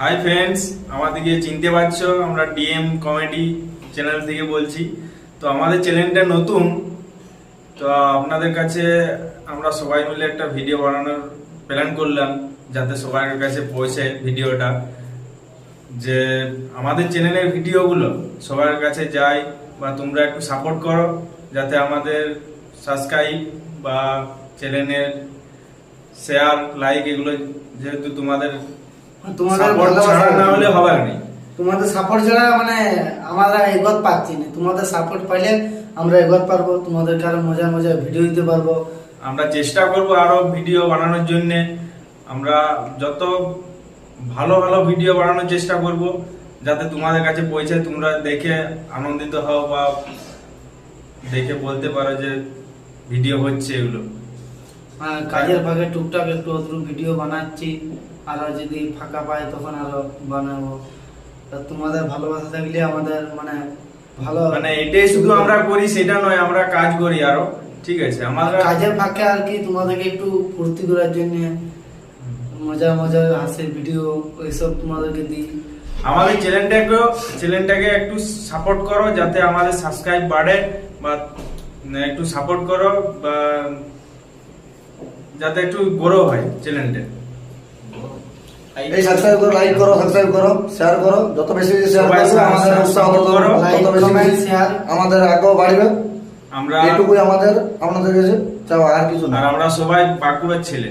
Hi friends, আমাদেরকে চিনতে পারছো? আমরা ডিএম কমেডি চ্যানেল থেকে বলছি। তো আমাদের চ্যানেলটা নতুন, তো আপনাদের কাছে আমরা সবাই মিলে একটা ভিডিও বানানোর প্ল্যান করলাম, যাতে সবার কাছে পৌঁছে ভিডিওটা, যে আমাদের চ্যানেলের ভিডিওগুলো সবার কাছে যায়, বা তোমরা একটু সাপোর্ট করো, যাতে আমাদের সাবস্ক্রাইব বা চ্যানেলের শেয়ার লাইক এগুলো, যেহেতু তোমাদের সাপোর্ট ছাড়া না হলে হবে না। তোমাদের সাপোর্ট ছাড়া মানে আমরা এগোতে পারছি না। তোমাদের সাপোর্ট পাইলে আমরা এগোতে পারবো, তোমাদের আরো মজার মজার ভিডিও দিতে পারবো। আমরা চেষ্টা করব আরো ভিডিও বানানোর জন্য। আমরা যত ভালো ভালো ভিডিও বানানোর চেষ্টা করব, যাতে তোমাদের কাছে পৌঁছে, তোমরা দেখে আনন্দিত হও বা দেখে বলতে পারো যে ভিডিও হচ্ছে এগুলো। কাজের ফাঁকে টুকটাক একটু অদ্রু ভিডিও বানাচ্ছি, আরো যদি ফাঁকা পাই তখন আরো বানাবো। তা তোমাদের ভালোবাসা থাকলে আমাদের মানে ভালো, মানে এটাই শুধু আমরা করি সেটা নয়, আমরা কাজ করি আরো, ঠিক আছে? আমরা কাজের ফাঁকে আর কি তোমাদেরকে একটু ফুর্তি করার জন্য মজার মজার হাসির ভিডিও ওইসব তোমাদেরকে দিই। আমাদের চ্যানেলটাকে একটু সাপোর্ট করো, যাতে আমাদের সাবস্ক্রাইব বাড়ে, বা একটু সাপোর্ট করো, বা যাতে একটু গ্রো হয় চ্যানেলটা। এই সাবস্ক্রাইব করো, লাইক করো, সাবস্ক্রাইব করো, শেয়ার করো। যত বেশি শেয়ার করবে আমাদের উৎসাহ করো, তত বেশি শেয়ার আমাদের আগ্রহ বাড়বে। আমরা এটুকুই আমাদের আপনাদের কাছে চাওয়া, আর কিছু না। আর আমরা সবাই বাঁকুড়ার ছেলে।